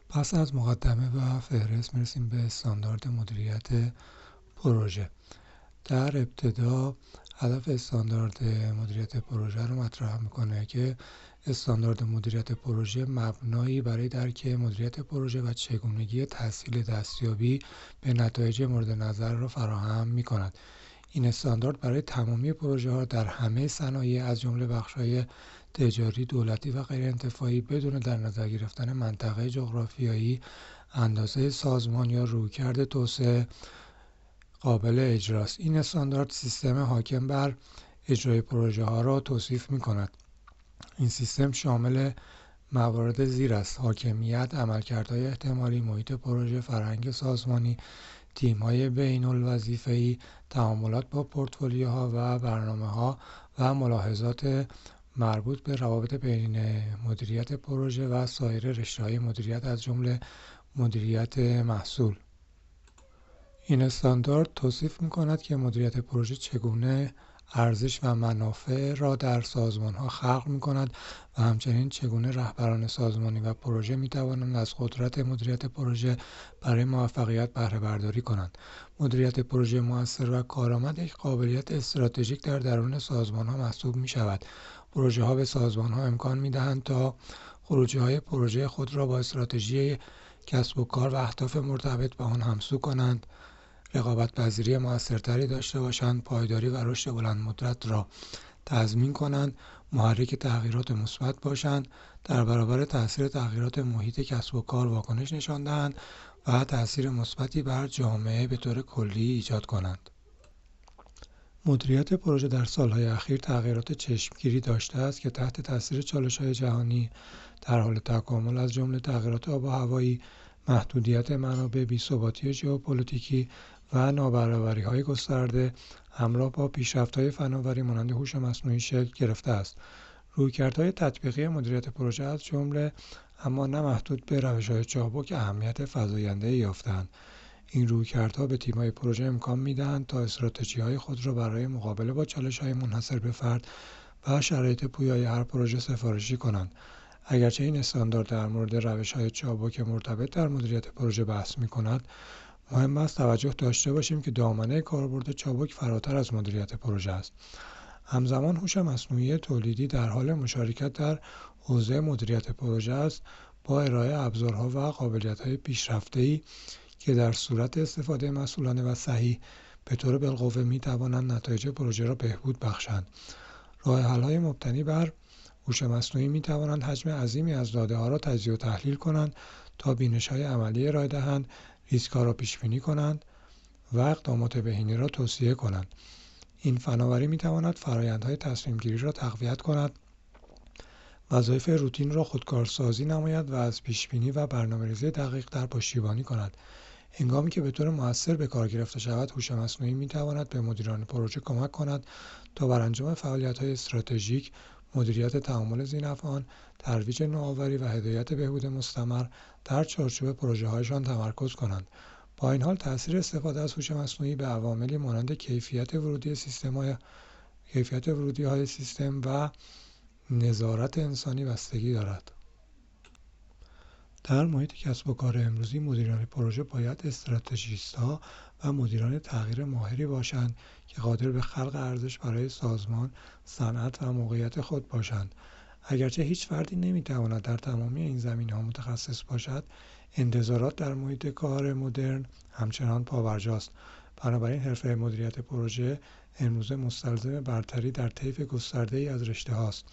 پس از مقدمه و فهرست میرسیم به استاندارد مدیریت پروژه. در ابتدا هدف استاندارد مدیریت پروژه رو مطرح میکنه که استاندارد مدیریت پروژه مبنایی برای درک مدیریت پروژه و چگونگی تسهیل دستیابی به نتایج مورد نظر را فراهم میکند. این استاندارد برای تمامی پروژه ها در همه صنایع از جمله بخش‌های تجاری، دولتی و غیر انتفاعی بدون در نظر گرفتن منطقه جغرافیایی، اندازه سازمان یا رویکرد توسعه قابل اجراست. این استاندارد سیستم حاکم بر اجرای پروژه ها را توصیف می کند. این سیستم شامل موارد زیر است: حاکمیت، عملکردهای احتمالی، محیط پروژه، فرهنگ سازمانی، تیم‌های بین‌الوظیفه‌ای، تعاملات با پورتفولیوها و برنامه‌ها و ملاحظات مربوط به روابط بین مدیریت پروژه و سایر رشته‌های مدیریت از جمله مدیریت محصول. این استاندارد توصیف می‌کند که مدیریت پروژه چگونه ارزش و منافع را در سازمان‌ها خلق می‌کند و همچنین چگونه رهبران سازمانی و پروژه می‌توانند از قدرت مدیریت پروژه برای موفقیت بهره برداری کنند. مدیریت پروژه مؤثر و کارآمد یک قابلیت استراتژیک در درون سازمان‌ها محسوب می‌شود. پروژه‌ها به سازمان‌ها امکان می‌دهند تا خروجی‌های پروژه خود را با استراتژی کسب و کار و اهداف مرتبط با آن همسو کنند، رقابت‌پذیری موثرتری داشته باشند، پایداری و رشد بلندمدت را تضمین کنند، محرک تغییرات مثبت باشند، در برابر تأثیر تغییرات محیط کسب و کار واکنش نشان دهند و تأثیر مثبتی بر جامعه به طور کلی ایجاد کنند. مدیریت پروژه در سالهای اخیر تغییرات چشمگیری داشته است که تحت تأثیر چالش‌های جهانی در حال تکامل از جمله تغییرات آب و هوایی، محدودیت منابع، بی‌ثباتی ژئوپلیتیکی و نابرابری‌های گسترده همراه با پیشرفت‌های فناوری مانند هوش مصنوعی شکل گرفته است. رویکردهای تطبیقی مدیریت پروژه از جمله اما نه محدود به روش‌های چابک اهمیت فزاینده‌ای یافته‌اند. این رویکردها به تیم‌های پروژه امکان می‌دهند تا استراتژی‌های خود را برای مقابله با چالش‌های منحصر به فرد و شرایط پویای هر پروژه سفارشی کنند. اگرچه این استاندارد در مورد روش‌های چابک مرتبط در مدیریت پروژه بحث می‌کند، مهم است توجه داشته باشیم که دامنه کاربرد چابک فراتر از مدیریت پروژه است. همزمان هوش مصنوعی تولیدی در حال مشارکت در حوزه مدیریت پروژه است، با ارائه ابزارها و قابلیت‌های پیشرفته‌ای که در صورت استفاده مسئولانه و صحیح به طور بالقوه می‌توانند نتایج پروژه را بهبود بخشند. راه‌حل‌های مبتنی بر هوش مصنوعی می‌توانند حجم عظیمی از داده‌ها را تجزیه و تحلیل کنند تا بینش‌های عملی ارائه دهند، ریسک‌ها را پیش‌بینی کنند و اقدامات بهینه را توصیه کنند. این فناوری می‌تواند فرآیندهای تصمیم‌گیری را تقویت کند، وظایف روتین را خودکارسازی نماید و از پیش‌بینی و برنامه‌ریزی دقیق در پشتیبانی کند. هنگامی که به طور مؤثر به کار گرفته شود، هوش مصنوعی می‌تواند به مدیران پروژه کمک کند تا بر انجام فعالیت‌های استراتژیک، مدیریت تعامل ذی‌نفعان، ترویج نوآوری و هدایت بهبود مستمر در چارچوب پروژه‌هایشان تمرکز کنند. با این حال تأثیر استفاده از هوش مصنوعی به عواملی مانند کیفیت ورودی‌های سیستم و نظارت انسانی بستگی دارد. در محیط کسب و کار امروزی، مدیران پروژه باید استراتژیست‌ها و مدیران تغییر ماهری باشند که قادر به خلق ارزش برای سازمان، صنعت و موقعیت خود باشند. اگرچه هیچ فردی نمی‌تواند در تمامی این زمینه‌ها متخصص باشد، انتظارات در محیط کار مدرن همچنان پابرجاست. بنابراین حرفه مدیریت پروژه امروزه مستلزم برتری در طیف گسترده‌ای از رشته‌هاست.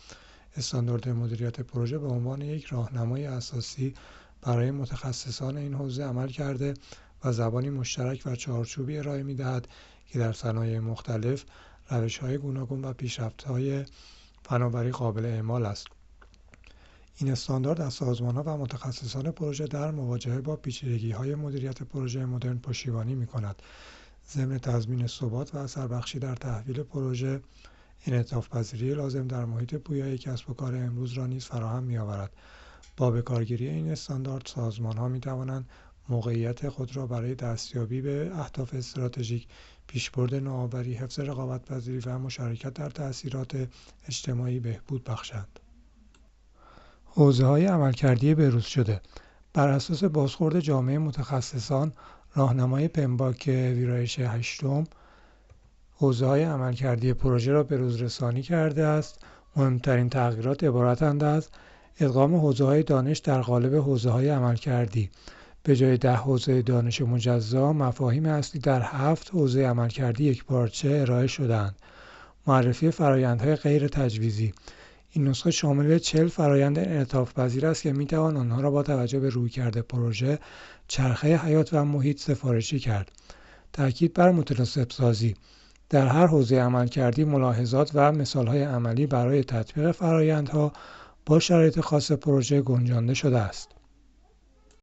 استاندارد مدیریت پروژه به عنوان یک راهنمای اساسی برای متخصصان این حوزه عمل کرده و زبانی مشترک و چارچوبی ارائه می‌دهد که در صنایع مختلف روش‌های گوناگون و پیشرفت‌های فناوری قابل اعمال است. این استاندارد از سازمان‌ها و متخصصان پروژه در مواجهه با پیچیدگی‌های مدیریت پروژه مدرن پشتیبانی می‌کند. ضمن تضمین ثبات و اثربخشی در تحویل پروژه، انعطاف‌پذیری لازم در محیط پویای کسب و کار امروز را نیز فراهم می‌آورد. با بکارگیری این استاندارد، سازمان‌ها می‌توانند موقعیت خود را برای دستیابی به اهداف استراتژیک، پیشبرد نوآوری، حفظ رقابت‌پذیری و مشارکت در تأثیرات اجتماعی بهبود بخشند. حوزه‌های عملکردی بروز شده: بر اساس بازخورد جامعه متخصصان، راهنمای پمباک ویرایش 8 حوزه‌های عملکردی پروژه را به روز رسانی کرده است. مهمترین تغییرات عبارتند از ادغام حوزه‌های دانش در قالب حوزه‌های عملکردی. به جای 10 حوزه دانش مجزا، مفاهیم اصلی در 7 حوزه عملکردی یکپارچه ارائه شدند. معرفی فرآیندهای غیر تجویزی. این نسخه شامل 40 فرآیند انعطاف‌پذیر است که می‌توان آنها را با توجه به رویکرد پروژه، چرخه حیات و محیط سفارشی کرد. تأکید بر متناسب سازی. در هر حوزه عملکردی ملاحظات و مثال‌های عملی برای تطبیق فرآیندها با شرایط خاص پروژه گنجانده شده است.